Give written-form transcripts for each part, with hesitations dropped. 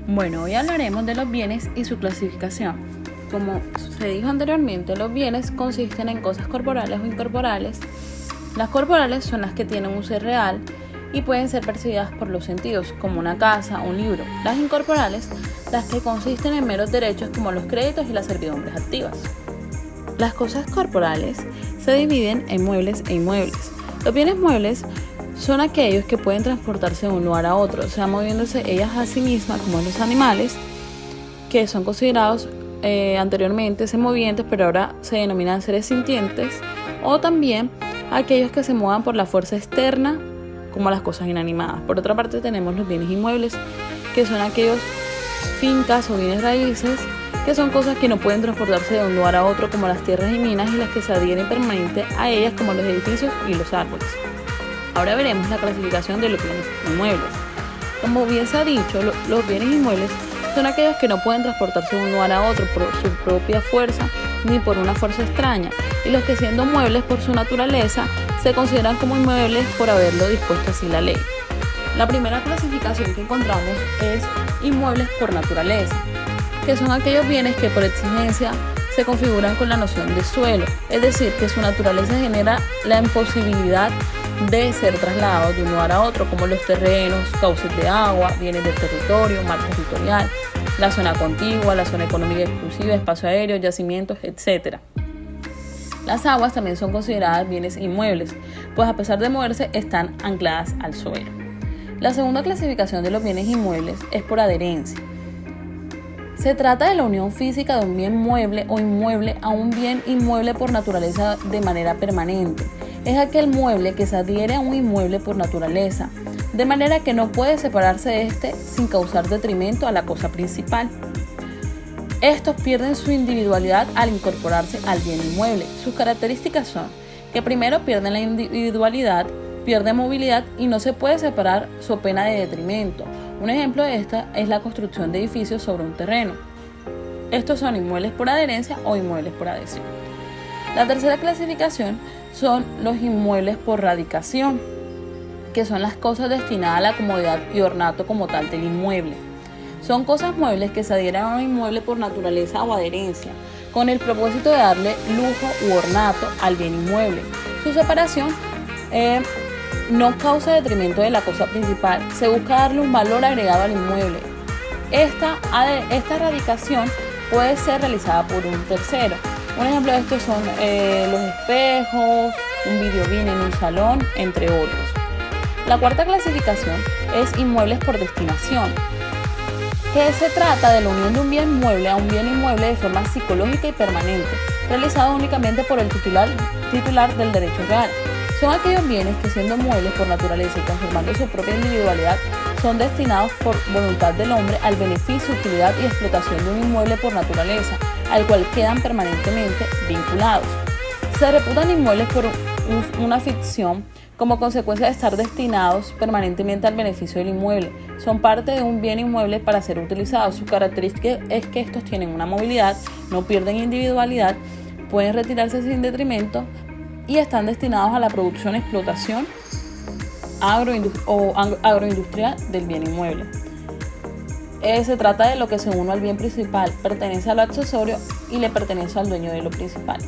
Bueno, hoy hablaremos de los bienes y su clasificación. Como se dijo anteriormente, los bienes consisten en cosas corporales o incorporales. Las corporales son las que tienen un ser real y pueden ser percibidas por los sentidos, como una casa o un libro. Las incorporales, las que consisten en meros derechos como los créditos y las servidumbres activas. Las cosas corporales se dividen en muebles e inmuebles. Los bienes muebles son aquellos que pueden transportarse de un lugar a otro, sea moviéndose ellas a sí mismas, como los animales, que son considerados anteriormente semovientes, pero ahora se denominan seres sintientes, o también aquellos que se muevan por la fuerza externa, como las cosas inanimadas. Por otra parte tenemos los bienes inmuebles, que son aquellos fincas o bienes raíces, que son cosas que no pueden transportarse de un lugar a otro, como las tierras y minas, y las que se adhieren permanente a ellas, como los edificios y los árboles. Ahora veremos la clasificación de los bienes inmuebles. Como bien se ha dicho, los bienes inmuebles son aquellos que no pueden transportarse de un lugar a otro por su propia fuerza ni por una fuerza extraña, y los que, siendo muebles por su naturaleza, se consideran como inmuebles por haberlo dispuesto así la ley. La primera clasificación que encontramos es inmuebles por naturaleza, que son aquellos bienes que por exigencia se configuran con la noción de suelo, es decir, que su naturaleza genera la imposibilidad de ser trasladados de un lugar a otro, como los terrenos, cauces de agua, bienes del territorio, mar territorial, la zona contigua, la zona económica exclusiva, espacio aéreo, yacimientos, etc. Las aguas también son consideradas bienes inmuebles, pues a pesar de moverse están ancladas al suelo. La segunda clasificación de los bienes inmuebles es por adherencia. Se trata de la unión física de un bien mueble o inmueble a un bien inmueble por naturaleza de manera permanente. Es aquel mueble que se adhiere a un inmueble por naturaleza, de manera que no puede separarse de este sin causar detrimento a la cosa principal. Estos pierden su individualidad al incorporarse al bien inmueble. Sus características son que primero pierden la individualidad, pierden movilidad y no se puede separar so pena de detrimento. Un ejemplo de esta es la construcción de edificios sobre un terreno. Estos son inmuebles por adherencia o inmuebles por adhesión. La tercera clasificación son los inmuebles por radicación, que son las cosas destinadas a la comodidad y ornato como tal del inmueble. Son cosas muebles que se adhieren a un inmueble por naturaleza o adherencia, con el propósito de darle lujo u ornato al bien inmueble. Su separación no causa detrimento de la cosa principal, se busca darle un valor agregado al inmueble. Esta radicación puede ser realizada por un tercero. Un ejemplo de esto son los espejos, un videobin en un salón, entre otros. La cuarta clasificación es inmuebles por destinación, que se trata de la unión de un bien mueble a un bien inmueble de forma psicológica y permanente, realizado únicamente por el titular del derecho real. Son aquellos bienes que, siendo muebles por naturaleza y conservando su propia individualidad, son destinados por voluntad del hombre al beneficio, utilidad y explotación de un inmueble por naturaleza, al cual quedan permanentemente vinculados. Se reputan inmuebles por una ficción como consecuencia de estar destinados permanentemente al beneficio del inmueble. Son parte de un bien inmueble para ser utilizados. Su característica es que estos tienen una movilidad, no pierden individualidad, pueden retirarse sin detrimento y están destinados a la producción, explotación agroindustrial del bien inmueble. Se trata de lo que se une al bien principal, pertenece a lo accesorio y le pertenece al dueño de lo principal.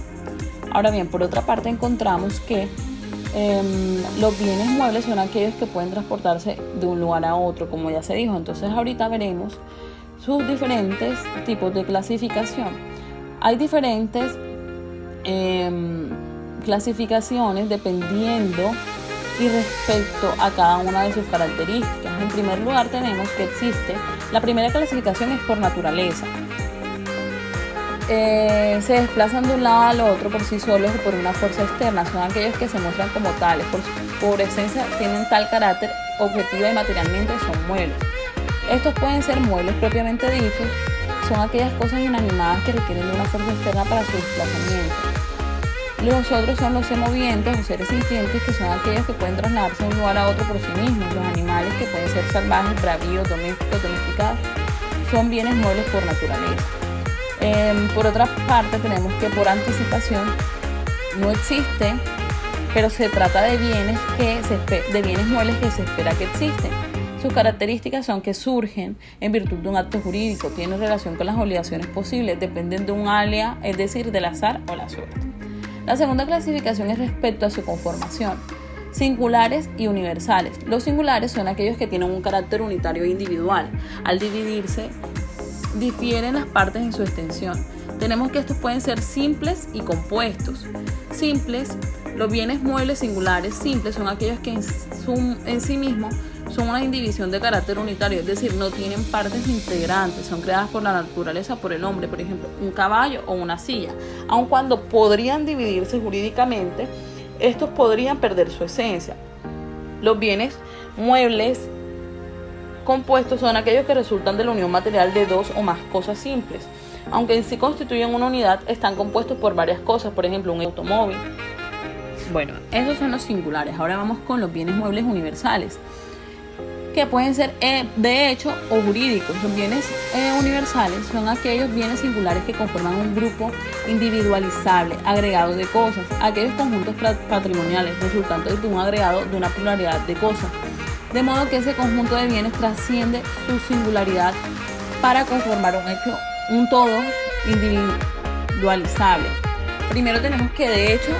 Ahora bien, por otra parte encontramos que los bienes muebles son aquellos que pueden transportarse de un lugar a otro, como ya se dijo. Entonces ahorita veremos sus diferentes tipos de clasificación. Hay diferentes clasificaciones dependiendo y respecto a cada una de sus características. En primer lugar tenemos que existe, la primera clasificación es por naturaleza. Se desplazan de un lado al otro por sí solos o por una fuerza externa. Son aquellos que se muestran como tales, por esencia tienen tal carácter, objetiva y materialmente son muebles. Estos pueden ser muebles propiamente dichos, son aquellas cosas inanimadas que requieren de una fuerza externa para su desplazamiento. Los otros son los semovientes o seres sintientes, que son aquellos que pueden trasladarse de un lugar a otro por sí mismos. Los animales, que pueden ser salvajes, bravíos, domésticos, domesticados, son bienes muebles por naturaleza. Por otra parte tenemos que por anticipación no existe, pero se trata de bienes muebles que se espera que existen. Sus características son que surgen en virtud de un acto jurídico, tienen relación con las obligaciones posibles, dependen de un alia, es decir, del azar o la suerte. La segunda clasificación es respecto a su conformación. Singulares y universales. Los singulares son aquellos que tienen un carácter unitario e individual. Al dividirse, difieren las partes en su extensión. Tenemos que estos pueden ser simples y compuestos. Simples, los bienes muebles singulares simples son aquellos que en sí mismos son una indivisión de carácter unitario, es decir, no tienen partes integrantes, son creadas por la naturaleza, por el hombre, por ejemplo, un caballo o una silla. Aun cuando podrían dividirse jurídicamente, estos podrían perder su esencia. Los bienes muebles compuestos son aquellos que resultan de la unión material de dos o más cosas simples. Aunque en sí constituyen una unidad, están compuestos por varias cosas, por ejemplo, un automóvil. Bueno, esos son los singulares. Ahora vamos con los bienes muebles universales, que pueden ser de hecho o jurídicos. Los bienes universales son aquellos bienes singulares que conforman un grupo individualizable, agregado de cosas, aquellos conjuntos patrimoniales resultantes de un agregado de una pluralidad de cosas, de modo que ese conjunto de bienes trasciende su singularidad para conformar un todo individualizable. Primero tenemos que de hecho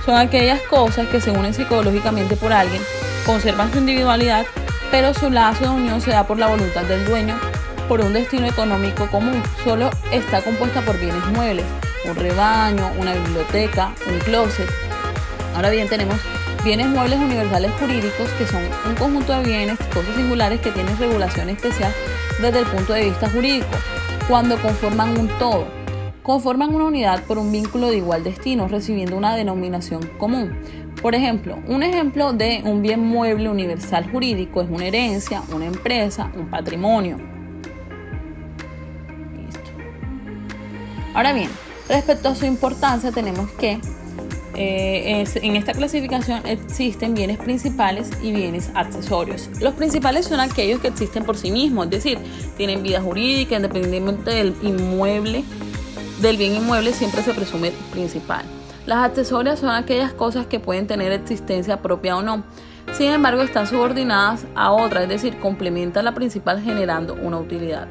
son aquellas cosas que se unen psicológicamente por alguien, conservan su individualidad, pero su lazo de unión se da por la voluntad del dueño, por un destino económico común. Solo está compuesta por bienes muebles, un rebaño, una biblioteca, un closet. Ahora bien, tenemos bienes muebles universales jurídicos, que son un conjunto de bienes, cosas singulares que tienen regulación especial desde el punto de vista jurídico, cuando conforman un todo. Conforman una unidad por un vínculo de igual destino, recibiendo una denominación común. Por ejemplo, un ejemplo de un bien mueble universal jurídico es una herencia, una empresa, un patrimonio. Listo. Ahora bien, respecto a su importancia, tenemos que en esta clasificación existen bienes principales y bienes accesorios. Los principales son aquellos que existen por sí mismos, es decir, tienen vida jurídica, independientemente del bien inmueble siempre se presume principal. Las accesorias son aquellas cosas que pueden tener existencia propia o no. Sin embargo, están subordinadas a otra, es decir, complementan la principal generando una utilidad.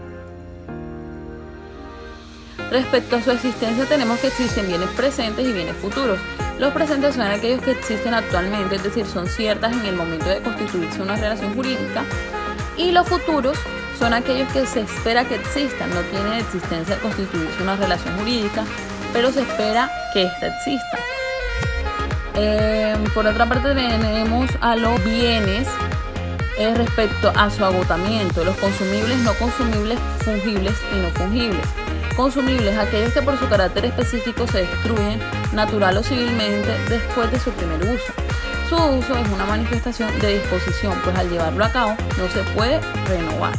Respecto a su existencia, tenemos que existen bienes presentes y bienes futuros. Los presentes son aquellos que existen actualmente, es decir, son ciertas en el momento de constituirse una relación jurídica. Y los futuros son aquellos que se espera que existan, no tienen existencia de constituirse una relación jurídica, pero se espera que ésta exista. Por otra parte tenemos a los bienes respecto a su agotamiento, los consumibles, no consumibles, fungibles y no fungibles. Consumibles, aquellos que por su carácter específico se destruyen natural o civilmente después de su primer uso. Su uso es una manifestación de disposición, pues al llevarlo a cabo no se puede renovar.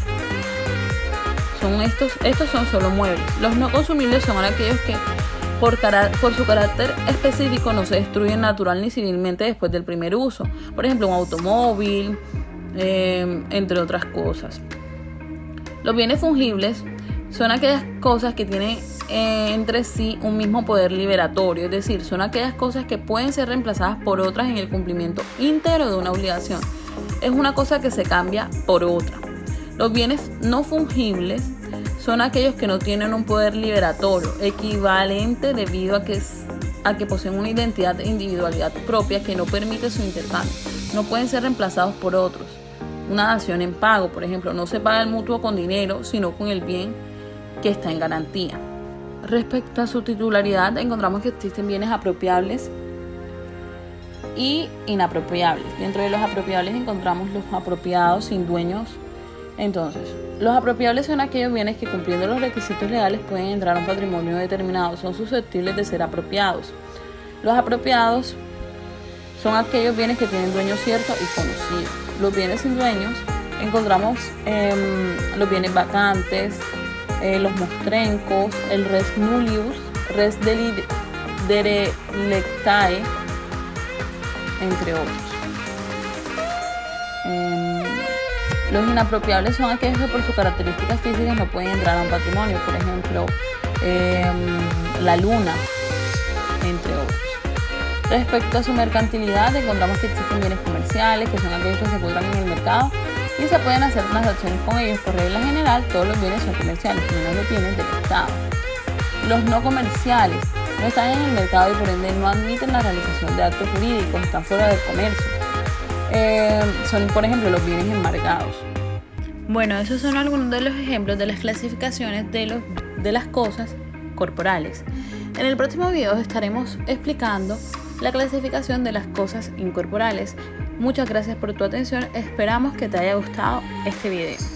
Estos son solo muebles. Los no consumibles son aquellos que por su carácter específico no se destruyen natural ni civilmente después del primer uso. Por ejemplo, un automóvil, entre otras cosas. Los bienes fungibles son aquellas cosas que tienen entre sí un mismo poder liberatorio, es decir, son aquellas cosas que pueden ser reemplazadas por otras en el cumplimiento íntegro de una obligación. Es una cosa que se cambia por otra. Los bienes no fungibles son aquellos que no tienen un poder liberatorio equivalente debido a que poseen una identidad e individualidad propia que no permite su intercambio. No pueden ser reemplazados por otros. Una dación en pago, por ejemplo, no se paga el mutuo con dinero, sino con el bien que está en garantía. Respecto a su titularidad, encontramos que existen bienes apropiables y inapropiables. Dentro de los apropiables encontramos los apropiados sin dueños. Entonces, los apropiables son aquellos bienes que, cumpliendo los requisitos legales, pueden entrar a un patrimonio determinado, son susceptibles de ser apropiados. Los apropiados son aquellos bienes que tienen dueño cierto y conocido. Los bienes sin dueños encontramos los bienes vacantes, los mostrencos, el res nullius, res derelictae, entre otros. Los inapropiables son aquellos que por sus características físicas no pueden entrar a un patrimonio, por ejemplo, la luna, entre otros. Respecto a su mercantilidad, encontramos que existen bienes comerciales, que son aquellos que se encuentran en el mercado y se pueden hacer transacciones con ellos. Por regla general, todos los bienes son comerciales, menos los bienes del Estado. Los no comerciales no están en el mercado y por ende no admiten la realización de actos jurídicos, están fuera del comercio. Son, por ejemplo, los bienes embargados. Bueno, esos son algunos de los ejemplos de las clasificaciones de las cosas corporales. En el próximo video estaremos explicando la clasificación de las cosas incorporales. Muchas gracias por tu atención, esperamos que te haya gustado este video.